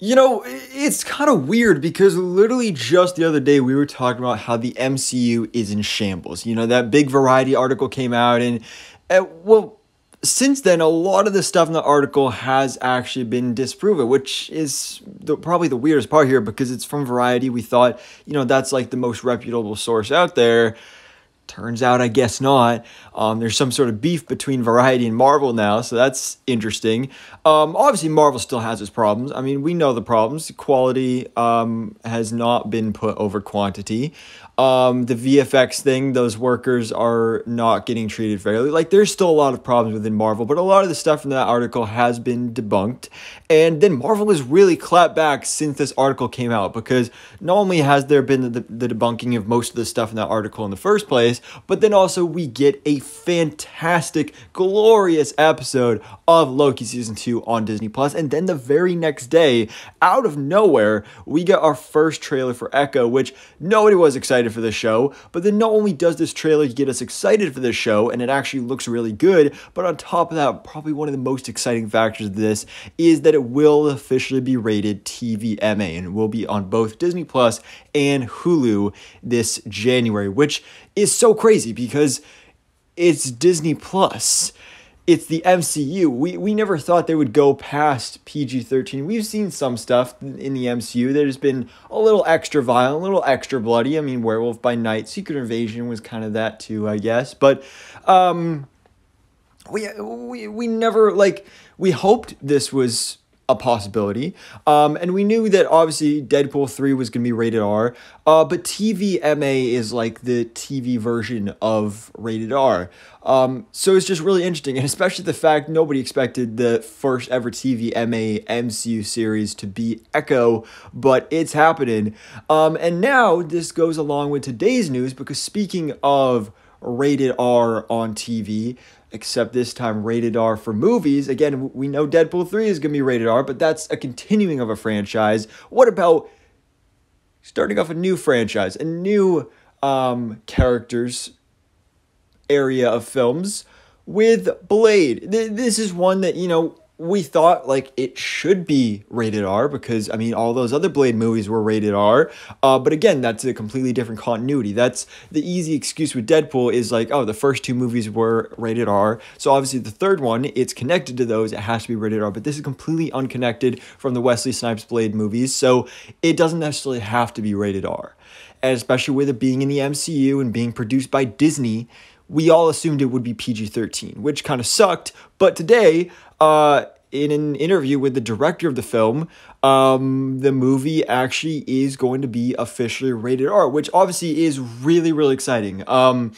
It's kind of weird because literally just the other day we were talking about how the MCU is in shambles. That big Variety article came out, and well, since then, a lot of the stuff in the article has actually been disproven, which is probably the weirdest part here because it's from Variety. We thought, that's like the most reputable source out there. Turns out, I guess not. There's some sort of beef between Variety and Marvel now, so that's interesting. Obviously, Marvel still has its problems. I mean, we know the problems. Quality has not been put over quantity. The VFX thing, those workers are not getting treated fairly. Like, there's still a lot of problems within Marvel, but a lot of the stuff from that article has been debunked. And then Marvel has really clapped back since this article came out, because not only has there been the debunking of most of the stuff in that article in the first place, but then also we get a fantastic, glorious episode of Loki Season 2 on Disney+. And then the very next day, out of nowhere, we get our first trailer for Echo, which nobody was excited for the show. But then not only does this trailer get us excited for this show, and it actually looks really good, but on top of that, probably one of the most exciting factors of this is that it will officially be rated TVMA, and will be on both Disney Plus and Hulu this January, which is so crazy because it's Disney Plus. It's the MCU. We never thought they would go past PG-13. We've seen some stuff in the MCU that has been a little extra violent, a little extra bloody. I mean, Werewolf by Night, Secret Invasion was kind of that too, I guess. But we never, we hoped this was a possibility. And we knew that obviously Deadpool 3 was going to be rated R, but TVMA is like the TV version of rated R. So it's just really interesting, and especially the fact nobody expected the first ever TVMA MCU series to be Echo, but it's happening. And now this goes along with today's news, because speaking of rated R on TV, except this time rated R for movies. Again, we know Deadpool 3 is going to be rated R, but that's a continuing of a franchise. What about starting off a new franchise, a new characters area of films with Blade? This is one that, we thought it should be rated R, because I mean all those other Blade movies were rated R, but again, that's a completely different continuity. That's the easy excuse with Deadpool, is the first two movies were rated R, so obviously the third one, it's connected to those, it has to be rated R, but this is completely unconnected from the Wesley Snipes Blade movies, so it doesn't necessarily have to be rated R. And especially with it being in the MCU and being produced by Disney, we all assumed it would be PG-13, which kind of sucked. But today, in an interview with the director of the film, the movie actually is going to be officially rated R, which obviously is really, really exciting. And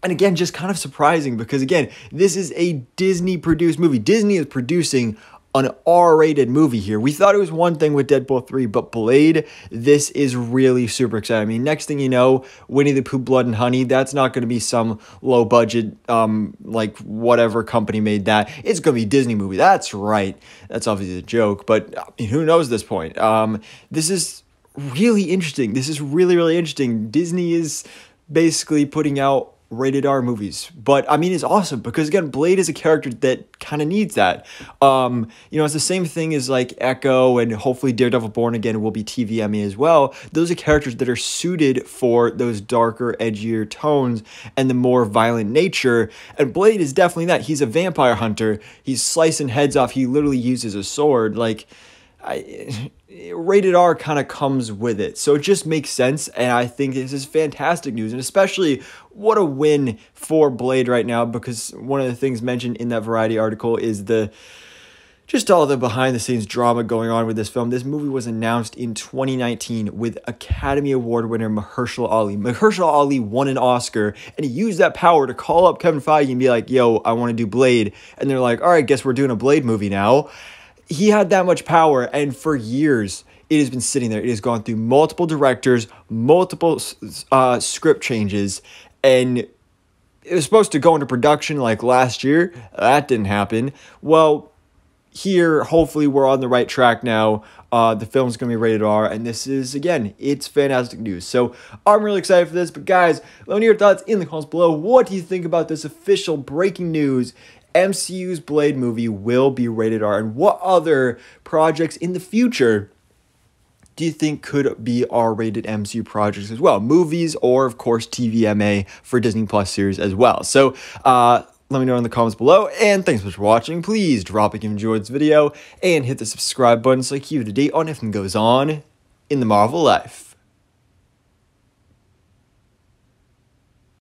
again, just kind of surprising, because again, this is a Disney-produced movie. Disney is producing an R-rated movie here. We thought it was one thing with Deadpool 3, but Blade, this is really super exciting. I mean, next thing you know, Winnie the Pooh, Blood and Honey, that's not going to be some low-budget, whatever company made that. It's going to be a Disney movie. That's right. That's obviously a joke, but I mean, who knows at this point? This is really interesting. This is really, really interesting. Disney is basically putting out rated R movies, but I mean, it's awesome, because again, Blade is a character that kind of needs that. It's the same thing as Echo, and hopefully Daredevil Born Again will be TVMA as well. Those are characters that are suited for those darker, edgier tones and the more violent nature, and Blade is definitely that. He's a vampire hunter. He's slicing heads off. He literally uses a sword. Rated R kind of comes with it, so it just makes sense, and I think this is fantastic news, and especially what a win for Blade right now, because one of the things mentioned in that Variety article is just all the behind-the-scenes drama going on with this film. This movie was announced in 2019 with Academy Award winner Mahershala Ali. Mahershala Ali won an Oscar, and he used that power to call up Kevin Feige and be like, yo, I want to do Blade, and they're like, all right, guess we're doing a Blade movie now. He had that much power, and for years, it has been sitting there. It has gone through multiple directors, multiple script changes, and it was supposed to go into production last year. That didn't happen. Well, here, hopefully, we're on the right track now. The film's going to be rated R, and this is, again, it's fantastic news. So I'm really excited for this, but guys, let me know your thoughts in the comments below. What do you think about this official breaking news? MCU's Blade movie will be rated R, and what other projects in the future do you think could be R-rated MCU projects as well? Movies or, of course, TVMA for Disney Plus series as well. So, let me know in the comments below, and thanks so much for watching. Please drop a like if you enjoyed this video, and hit the subscribe button so I keep you up to date on everything goes on in the Marvel life.